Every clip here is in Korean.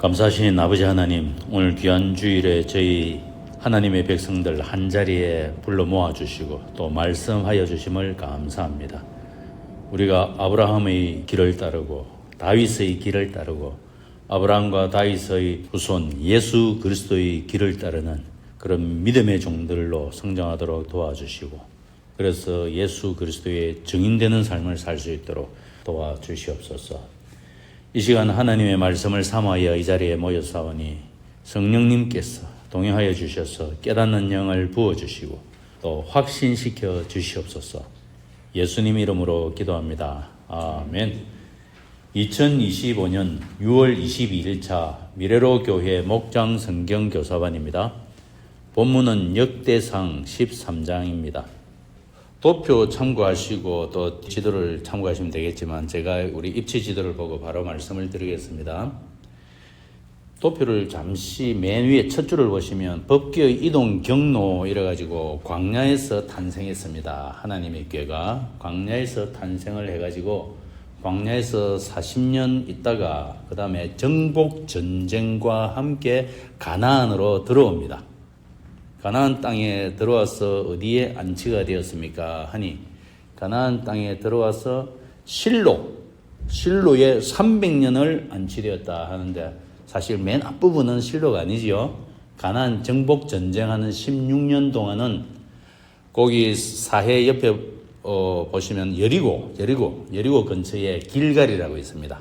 감사하신 아버지 하나님, 오늘 귀한 주일에 저희 하나님의 백성들 한자리에 불러 모아주시고 또 말씀하여 주심을 감사합니다. 우리가 아브라함의 길을 따르고 다윗의 길을 따르고 아브라함과 다윗의 후손 예수 그리스도의 길을 따르는 그런 믿음의 종들로 성장하도록 도와주시고, 그래서 예수 그리스도의 증인되는 삶을 살 수 있도록 도와주시옵소서. 이 시간 하나님의 말씀을 삼하여 이 자리에 모여사오니 성령님께서 동행하여 주셔서 깨닫는 영을 부어주시고 또 확신시켜 주시옵소서. 예수님 이름으로 기도합니다. 아멘. 2025년 6월 22일차 미래로 교회 목장 성경 교사반입니다. 본문은 역대상 13장입니다. 도표 참고하시고 또 지도를 참고하시면 되겠지만 제가 우리 입체 지도를 보고 바로 말씀을 드리겠습니다. 도표를 잠시 맨 위에 첫 줄을 보시면 법궤의 이동 경로 이래가지고 광야에서 탄생했습니다. 하나님의 궤가 광야에서 탄생을 해가지고 광야에서 40년 있다가 그 다음에 정복 전쟁과 함께 가나안으로 들어옵니다. 가나안 땅에 들어와서 어디에 안치가 되었습니까? 하니 가나안 땅에 들어와서 실로에 300년을 안치되었다 하는데 사실 맨 앞부분은 실로가 아니지요. 가나안 정복 전쟁하는 16년 동안은 거기 사해 옆에 보시면 여리고 근처에 길갈이라고 있습니다.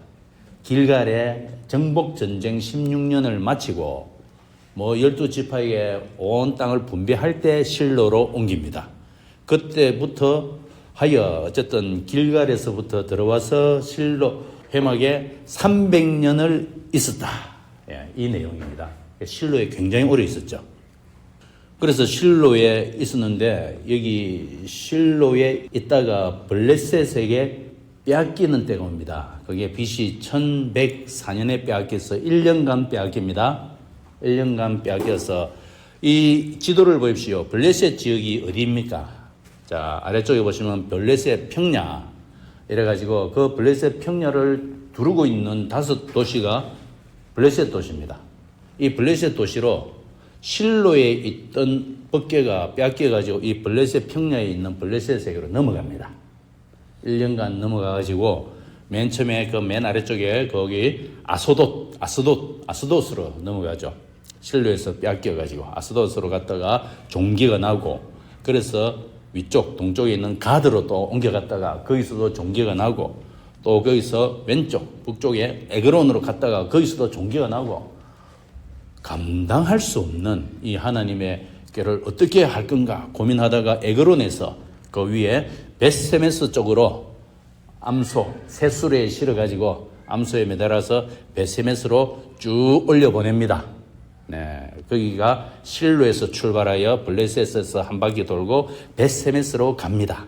길갈에 정복 전쟁 16년을 마치고 12지파에게 온 땅을 분배할 때 실로로 옮깁니다. 그때부터 하여 어쨌든 길갈에서부터 들어와서 실로 회막에 300년을 있었다. 이 내용입니다. 실로에 굉장히 오래 있었죠. 그래서 실로에 있었는데 여기 실로에 있다가 블레셋에게 빼앗기는 때가 옵니다. 그게 BC 1104년에 빼앗겨서 1년간 빼앗깁니다. 1년간 빼앗겨서 이 지도를 보십시오. 블레셋 지역이 어디입니까? 자, 아래쪽에 보시면 블레셋 평야 이래가지고 그 블레셋 평야를 두르고 있는 5도시가 블레셋 도시입니다. 이 블레셋 도시로 실로에 있던 법궤가 빼앗겨가지고 이 블레셋 평야에 있는 블레셋에게로 넘어갑니다. 1년간 넘어가가지고 맨 처음에 그 맨 아래쪽에 거기 아스돗으로 넘어가죠. 실로에서 빼앗겨가지고 아스돗으로 갔다가 종기가 나고, 그래서 위쪽 동쪽에 있는 가드로 또 옮겨갔다가 거기서도 종기가 나고, 또 거기서 왼쪽 북쪽에 에그론으로 갔다가 거기서도 종기가 나고, 감당할 수 없는 이 하나님의 궤를 어떻게 할 건가 고민하다가 에그론에서 그 위에 벳세메스 쪽으로 암소 새수레에 실어가지고 암소에 매달아서 벳세메스로 쭉 올려보냅니다. 거기가 실로에서 출발하여 블레셋에서 한 바퀴 돌고 벳세메스로 갑니다.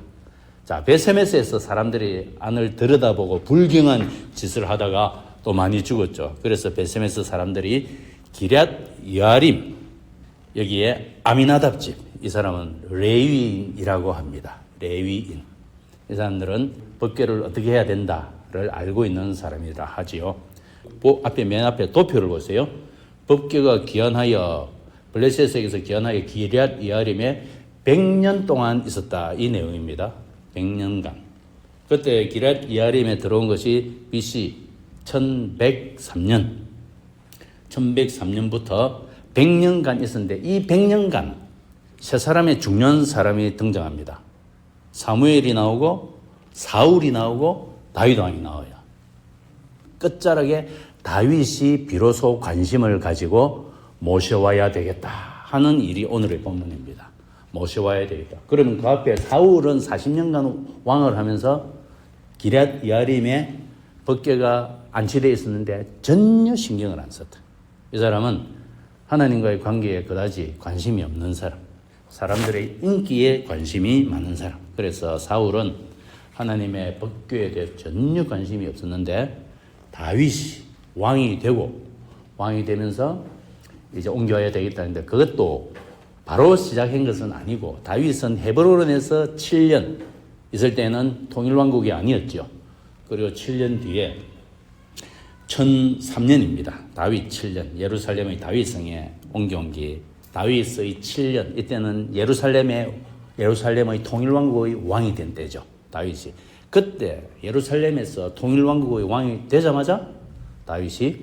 자, 벳세메스에서 사람들이 안을 들여다보고 불경한 짓을 하다가 또 많이 죽었죠. 그래서 벳세메스 사람들이 기럇 여아림, 여기에 아미나답 집, 이 사람은 레위인이라고 합니다. 레위인. 이 사람들은 법궤를 어떻게 해야 된다를 알고 있는 사람이라 하지요. 맨 앞에 도표를 보세요. 법궤가 기원하여 블레셋에게서 기원하여 기럇 여아림에 100년 동안 있었다. 이 내용입니다. 100년간. 그때 기럇 여아림에 들어온 것이 BC 1103년. 1103년부터 100년간 있었는데 이 100년간 세 사람의 중요한 사람이 등장합니다. 사무엘이 나오고 사울이 나오고 다윗 왕이 나와요. 끝자락에 다윗이 비로소 관심을 가지고 모셔와야 되겠다 하는 일이 오늘의 본문입니다. 모셔와야 되겠다. 그러면 그 앞에 사울은 40년간 왕을 하면서 기럇 여아림에 법궤가 안치되어 있었는데 전혀 신경을 안 썼다. 이 사람은 하나님과의 관계에 그다지 관심이 없는 사람, 사람들의 인기에 관심이 많은 사람. 그래서 사울은 하나님의 법궤에 대해 전혀 관심이 없었는데 다윗이 왕이 되면서 이제 옮겨야 되겠다는데 그것도 바로 시작한 것은 아니고, 다윗은 헤브론에서 7년 있을 때는 통일왕국이 아니었죠. 그리고 7년 뒤에 1003년입니다. 다윗 7년, 예루살렘의 다윗성에 옮겨온 게 다윗의 7년, 이때는 예루살렘의 통일왕국의 왕이 된 때죠. 다윗이. 그때 예루살렘에서 통일왕국의 왕이 되자마자 다윗이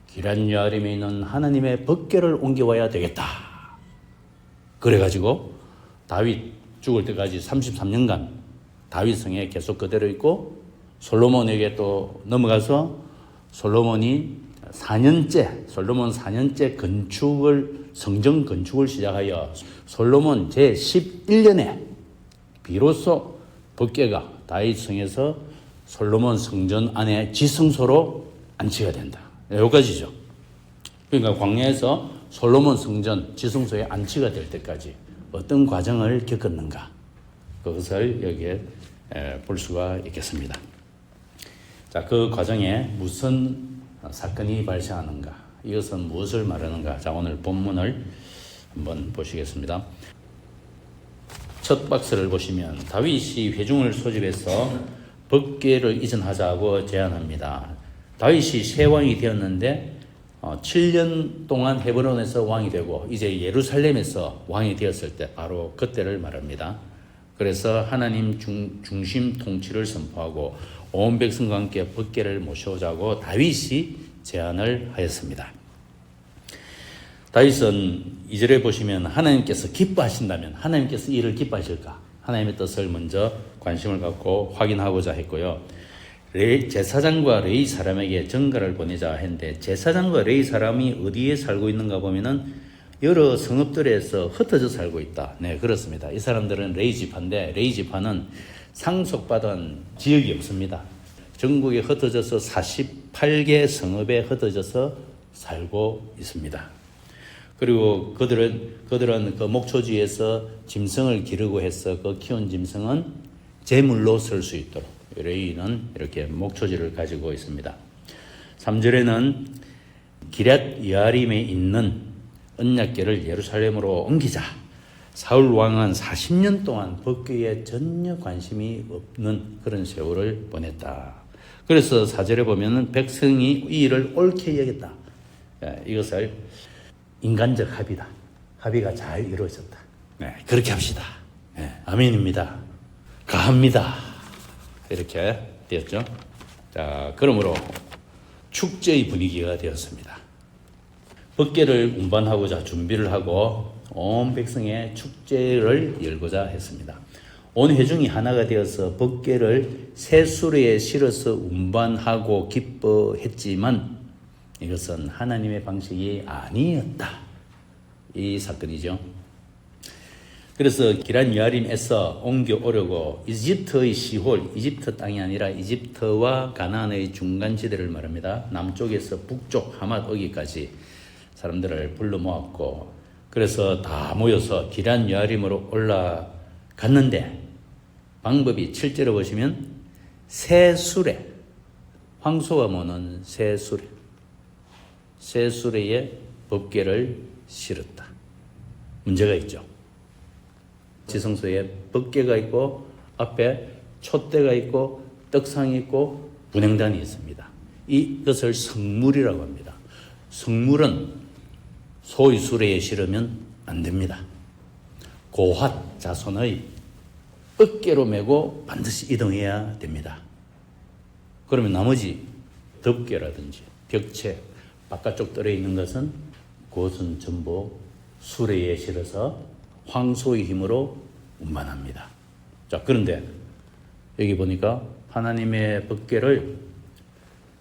기럇여아림에 있는 하나님의 법궤를 옮겨와야 되겠다. 그래가지고 다윗 죽을 때까지 33년간 다윗성에 계속 그대로 있고 솔로몬에게 또 넘어가서 솔로몬이 4년째 성전 건축을 시작하여 솔로몬 제11년에 비로소 법궤가 다윗성에서 솔로몬 성전 안에 지성소로 안치가 된다. 여기까지죠. 그러니까 광야에서 솔로몬 성전 지성소에 안치가 될 때까지 어떤 과정을 겪었는가, 그것을 여기에 볼 수가 있겠습니다. 자, 그 과정에 무슨 사건이 발생하는가, 이것은 무엇을 말하는가. 자, 오늘 본문을 한번 보시겠습니다. 첫 박스를 보시면 다윗이 회중을 소집해서 법궤를 이전하자고 제안합니다. 다윗이 새 왕이 되었는데 7년 동안 헤브론에서 왕이 되고 이제 예루살렘에서 왕이 되었을 때 바로 그때를 말합니다. 그래서 하나님 중심 통치를 선포하고 온 백성과 함께 법궤를 모셔오자고 다윗이 제안을 하였습니다. 다윗은 2절에 보시면 하나님께서 기뻐하신다면 하나님께서 이를 기뻐하실까? 하나님의 뜻을 먼저 관심을 갖고 확인하고자 했고요. 제사장과 레위 사람에게 전가를 보내자 했는데 제사장과 레위 사람이 어디에 살고 있는가 보면은 여러 성읍들에서 흩어져 살고 있다. 네, 그렇습니다. 이 사람들은 레위 지파인데 레위 지파는 상속받은 지역이 없습니다. 전국에 흩어져서 48개 성읍에 흩어져서 살고 있습니다. 그리고 그들은 그 목초지에서 짐승을 기르고 해서 그 키운 짐승은 제물로 쓸 수 있도록 레위는 이렇게 목초지를 가지고 있습니다. 3절에는 기럇여아림에 있는 언약궤를 예루살렘으로 옮기자. 사울 왕은 40년 동안 법궤에 전혀 관심이 없는 그런 세월을 보냈다. 그래서 4절에 보면은 백성이 이 일을 옳게 여겼다. 이것을 인간적 합의다. 합의가 잘 이루어졌다. 네, 그렇게 합시다. 네, 아멘입니다. 가합니다. 이렇게 되었죠. 자, 그러므로 축제의 분위기가 되었습니다. 법궤를 운반하고자 준비를 하고 온 백성의 축제를 열고자 했습니다. 온 회중이 하나가 되어서 법궤를 새 수레에 실어서 운반하고 기뻐했지만 이것은 하나님의 방식이 아니었다. 이 사건이죠. 그래서 기럇여아림에서 옮겨오려고 이집트의 시홀, 이집트 땅이 아니라 이집트와 가나안의 중간지대를 말합니다. 남쪽에서 북쪽 하맛 오기까지 사람들을 불러 모았고 그래서 다 모여서 기럇여아림으로 올라갔는데 방법이 7절에 보시면 새 수레, 황소가 모는 새 수레에 법궤를 실었다. 문제가 있죠. 지성소에 법궤가 있고 앞에 촛대가 있고 떡상이 있고 분향단이 있습니다. 이것을 성물이라고 합니다. 성물은 소의 수레에 실으면 안 됩니다. 고핫 자손의 어깨로 메고 반드시 이동해야 됩니다. 그러면 나머지 덮개라든지 벽체 바깥쪽 떨어 있는 것은 그것은 전부 수레에 실어서 황소의 힘으로 운반합니다. 자, 그런데 여기 보니까 하나님의 법궤를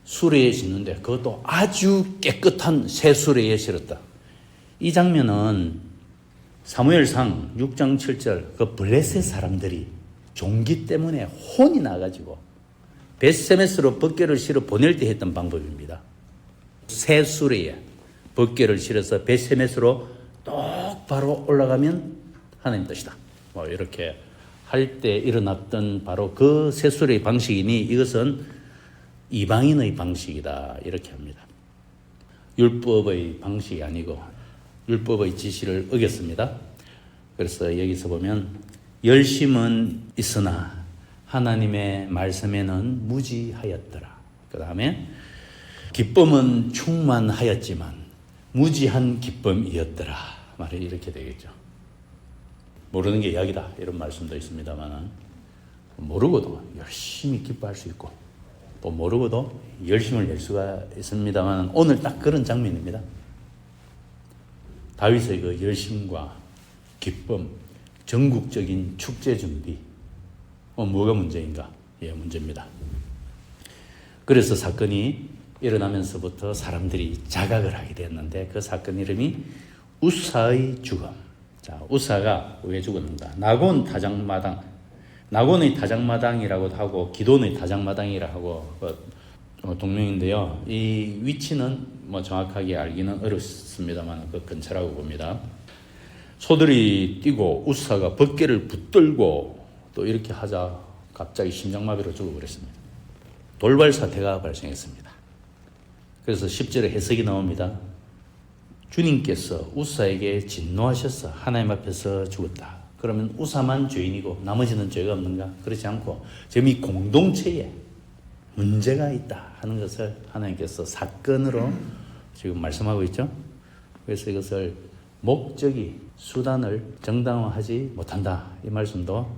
수레에 싣는데 그것도 아주 깨끗한 새 수레에 실었다. 이 장면은 사무엘상 6장 7절 그 블레셋 사람들이 종기 때문에 혼이 나가지고 벳세메스로 법궤를 실어 보낼 때 했던 방법입니다. 새 수레에 법궤를 실어서 벳세메스로 똑바로 올라가면 하나님 뜻이다. 뭐 이렇게 할 때 일어났던 바로 그 새 수레의 방식이니 이것은 이방인의 방식이다. 이렇게 합니다. 율법의 방식이 아니고 율법의 지시를 어겼습니다. 그래서 여기서 보면 열심은 있으나 하나님의 말씀에는 무지하였더라. 그 다음에 기쁨은 충만하였지만 무지한 기쁨이었더라. 말이 이렇게 되겠죠. 모르는 게 약이다 이런 말씀도 있습니다만 모르고도 열심히 기뻐할 수 있고 또 모르고도 열심을 낼 수가 있습니다만 오늘 딱 그런 장면입니다. 다윗의 그 열심과 기쁨, 전국적인 축제 준비. 뭐가 문제인가? 예, 문제입니다. 그래서 사건이 일어나면서부터 사람들이 자각을 하게 됐는데 그 사건 이름이 우사의 죽음. 자, 우사가 왜 죽었는가? 나곤 타작마당, 나곤의 타작마당이라고도 하고 기돈의 타작마당이라고 하고 동명인데요. 이 위치는 정확하게 알기는 어렵습니다만 그 근처라고 봅니다. 소들이 뛰고 우사가 벗개를 붙들고 또 이렇게 하자 갑자기 심장마비로 죽어버렸습니다. 돌발 사태가 발생했습니다. 그래서 10절에 해석이 나옵니다. 주님께서 우사에게 진노하셔서 하나님 앞에서 죽었다. 그러면 우사만 죄인이고 나머지는 죄가 없는가? 그렇지 않고 지금 이 공동체에 문제가 있다 하는 것을 하나님께서 사건으로 지금 말씀하고 있죠. 그래서 이것을 목적이 수단을 정당화하지 못한다. 이 말씀도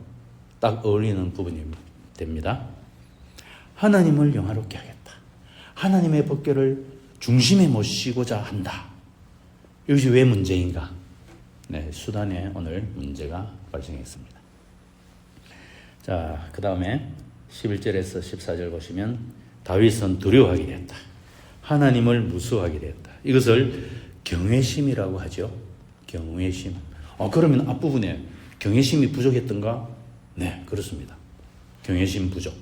딱 어울리는 부분이 됩니다. 하나님을 영화롭게 하겠다. 하나님의 법궤를 중심에 모시고자 한다. 이것이 왜 문제인가? 네, 수단에 오늘 문제가 발생했습니다. 자, 그 다음에 11절에서 14절 보시면 다윗은 두려워하게 됐다. 하나님을 무수하게 됐다. 이것을 경외심이라고 하죠. 경외심. 그러면 앞부분에 경외심이 부족했던가? 네, 그렇습니다. 경외심 부족.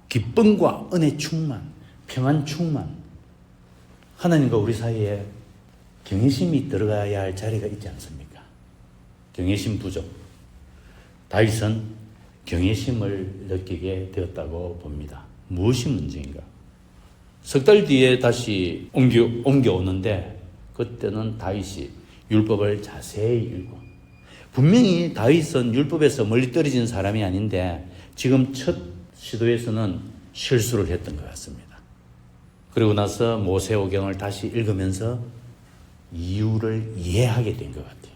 기쁨과 은혜 충만, 평안 충만. 하나님과 우리 사이에 경외심이 들어가야 할 자리가 있지 않습니까? 경외심 부족. 다윗은 경외심을 느끼게 되었다고 봅니다. 무엇이 문제인가? 석 달 뒤에 다시 옮겨오는데 그때는 다윗이 율법을 자세히 읽고 분명히 다윗은 율법에서 멀리 떨어진 사람이 아닌데 지금 첫 시도에서는 실수를 했던 것 같습니다. 그리고 나서 모세오경을 다시 읽으면서 이유를 이해하게 된 것 같아요.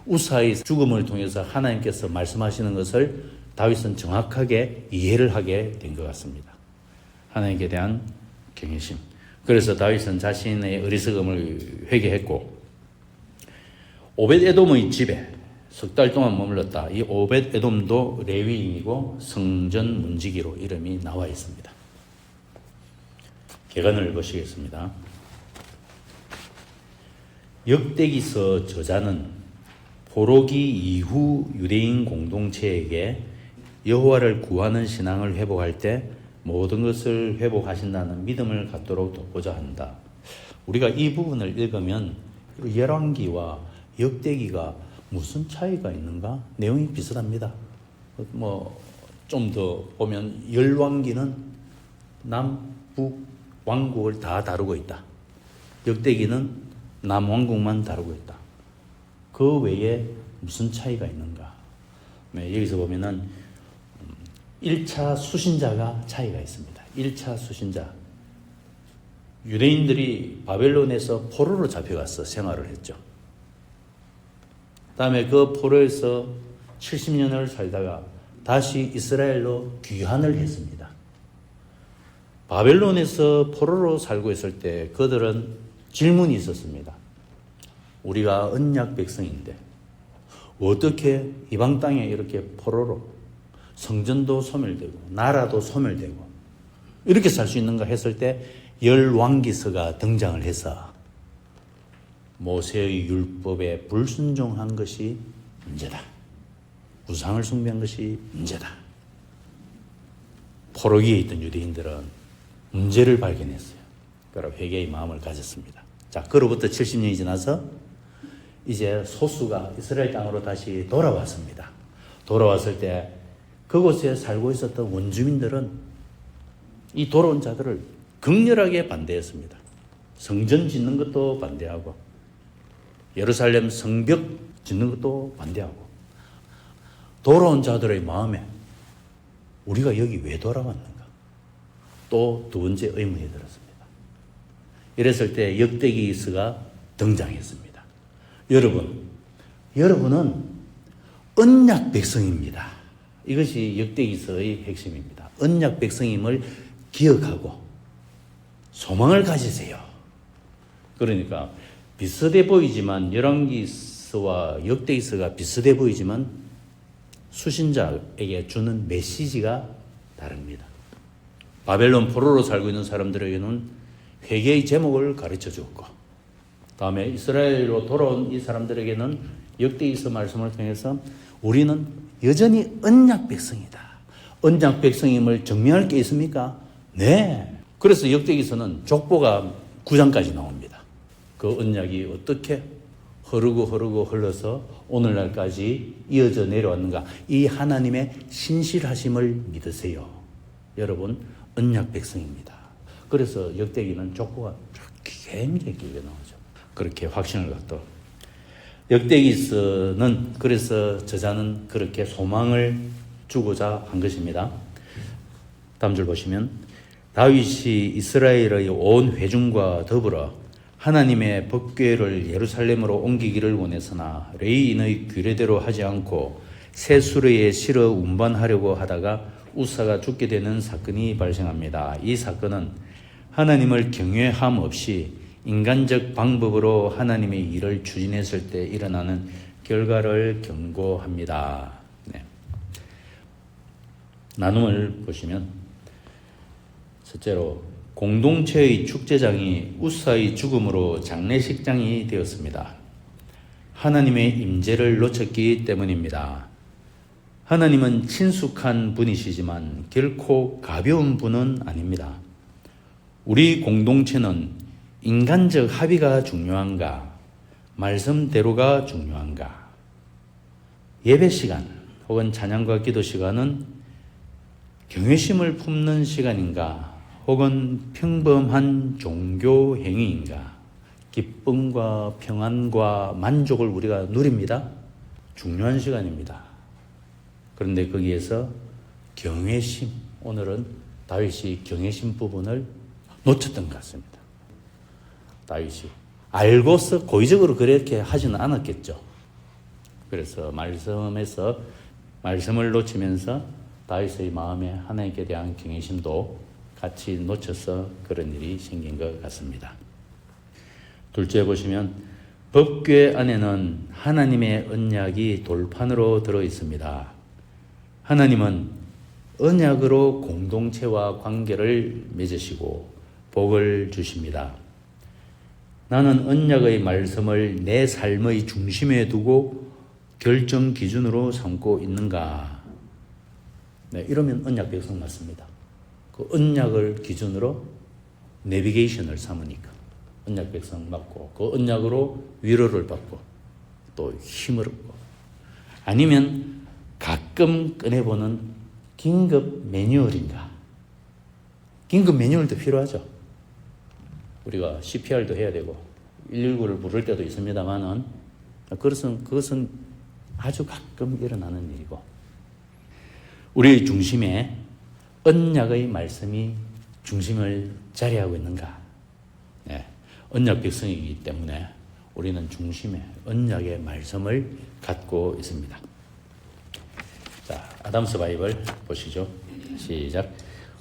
우사의 죽음을 통해서 하나님께서 말씀하시는 것을 다윗은 정확하게 이해를 하게 된 것 같습니다. 하나님께 대한 경외심. 그래서 다윗은 자신의 어리석음을 회개했고 오벳에돔의 집에 석 달 동안 머물렀다. 이 오벳에돔도 레위인이고 성전 문지기로 이름이 나와 있습니다. 개관을 보시겠습니다. 역대기서 저자는 포로기 이후 유대인 공동체에게 여호와를 구하는 신앙을 회복할 때 모든 것을 회복하신다는 믿음을 갖도록 돕고자 한다. 우리가 이 부분을 읽으면 열왕기와 역대기가 무슨 차이가 있는가? 내용이 비슷합니다. 좀 더 보면 열왕기는 남북 왕국을 다 다루고 있다. 역대기는 남왕국만 다루고 있다. 그 외에 무슨 차이가 있는가? 네, 여기서 보면은 1차 수신자가 차이가 있습니다. 1차 수신자. 유대인들이 바벨론에서 포로로 잡혀가서 생활을 했죠. 다음에 그 포로에서 70년을 살다가 다시 이스라엘로 귀환을 했습니다. 바벨론에서 포로로 살고 있을 때 그들은 질문이 있었습니다. 우리가 언약 백성인데 어떻게 이방 땅에 이렇게 포로로 성전도 소멸되고 나라도 소멸되고 이렇게 살 수 있는가 했을 때 열왕기서가 등장을 해서 모세의 율법에 불순종한 것이 문제다. 우상을 숭배한 것이 문제다. 포로기에 있던 유대인들은 문제를 발견했어요. 그러나 회개의 마음을 가졌습니다. 자, 그로부터 70년이 지나서 이제 소수가 이스라엘 땅으로 다시 돌아왔습니다. 돌아왔을 때 그곳에 살고 있었던 원주민들은 이 돌아온 자들을 극렬하게 반대했습니다. 성전 짓는 것도 반대하고 예루살렘 성벽 짓는 것도 반대하고 돌아온 자들의 마음에 우리가 여기 왜 돌아왔는가? 또 두 번째 의문이 들었습니다. 이랬을 때 역대기서가 등장했습니다. 여러분은 언약 백성입니다. 이것이 역대기서의 핵심입니다. 언약 백성임을 기억하고 소망을 가지세요. 그러니까 비슷해 보이지만 열왕기서와 역대기서가 비슷해 보이지만 수신자에게 주는 메시지가 다릅니다. 바벨론 포로로 살고 있는 사람들에게는 회개의 제목을 가르쳐 주었고, 다음에 이스라엘로 돌아온 이 사람들에게는 역대기서 말씀을 통해서 우리는 여전히 언약 백성이다. 언약 백성임을 증명할 게 있습니까? 네. 그래서 역대기서는 족보가 9장까지 나옵니다. 그 언약이 어떻게 흐르고 흘러서 오늘날까지 이어져 내려왔는가. 이 하나님의 신실하심을 믿으세요. 여러분, 언약 백성입니다. 그래서 역대기는 족보가 굉장히 길게 나오죠. 그렇게 확신을 갖도록. 역대기서는 그래서 저자는 그렇게 소망을 주고자 한 것입니다. 다음 줄 보시면 다윗이 이스라엘의 온 회중과 더불어 하나님의 법궤를 예루살렘으로 옮기기를 원했으나 레위인의 규례대로 하지 않고 새 수레에 실어 운반하려고 하다가 우사가 죽게 되는 사건이 발생합니다. 이 사건은 하나님을 경외함 없이 인간적 방법으로 하나님의 일을 추진했을 때 일어나는 결과를 경고합니다. 네. 나눔을 보시면 첫째로 공동체의 축제장이 우사의 죽음으로 장례식장이 되었습니다. 하나님의 임재를 놓쳤기 때문입니다. 하나님은 친숙한 분이시지만 결코 가벼운 분은 아닙니다. 우리 공동체는 인간적 합의가 중요한가? 말씀대로가 중요한가? 예배 시간 혹은 찬양과 기도 시간은 경외심을 품는 시간인가? 혹은 평범한 종교 행위인가? 기쁨과 평안과 만족을 우리가 누립니다. 중요한 시간입니다. 그런데 거기에서 경외심, 오늘은 다윗이 경외심 부분을 놓쳤던 것 같습니다. 다윗이 알고서 고의적으로 그렇게 하지는 않았겠죠. 그래서 말씀을 놓치면서 다윗의 마음에 하나님께 대한 경외심도 같이 놓쳐서 그런 일이 생긴 것 같습니다. 둘째 보시면 법궤 안에는 하나님의 언약이 돌판으로 들어 있습니다. 하나님은 언약으로 공동체와 관계를 맺으시고 복을 주십니다. 나는 언약의 말씀을 내 삶의 중심에 두고 결정 기준으로 삼고 있는가? 네, 이러면 언약 백성 맞습니다. 그 언약을 기준으로 내비게이션을 삼으니까 언약 백성 맞고 그 언약으로 위로를 받고 또 힘을 얻고, 아니면 가끔 꺼내보는 긴급 매뉴얼인가? 긴급 매뉴얼도 필요하죠. 우리가 CPR도 해야 되고 119를 부를 때도 있습니다만은 그것은 아주 가끔 일어나는 일이고, 우리의 중심에 언약의 말씀이 중심을 자리하고 있는가? 네, 언약 백성이기 때문에 우리는 중심에 언약의 말씀을 갖고 있습니다. 자, 아담스 바이블 보시죠. 시작.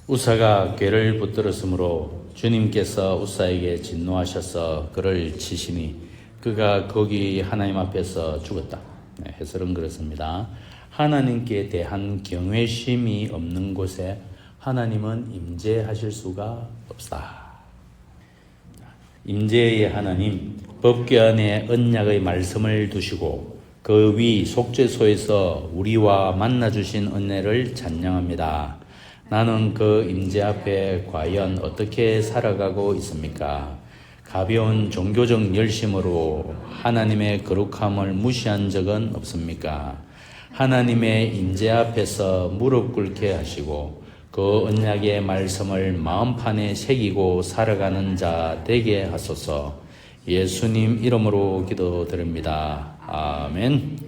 우사가 궤를 붙들었으므로 주님께서 우사에게 진노하셔서 그를 치시니 그가 거기 하나님 앞에서 죽었다. 네, 해설은 그렇습니다. 하나님께 대한 경외심이 없는 곳에 하나님은 임재하실 수가 없다. 임재의 하나님, 법궤 안에 언약의 말씀을 두시고 그 위 속죄소에서 우리와 만나주신 은혜를 찬양합니다. 나는 그 임재 앞에 과연 어떻게 살아가고 있습니까? 가벼운 종교적 열심으로 하나님의 거룩함을 무시한 적은 없습니까? 하나님의 임재 앞에서 무릎 꿇게 하시고 그 언약의 말씀을 마음판에 새기고 살아가는 자 되게 하소서. 예수님 이름으로 기도드립니다. 아멘.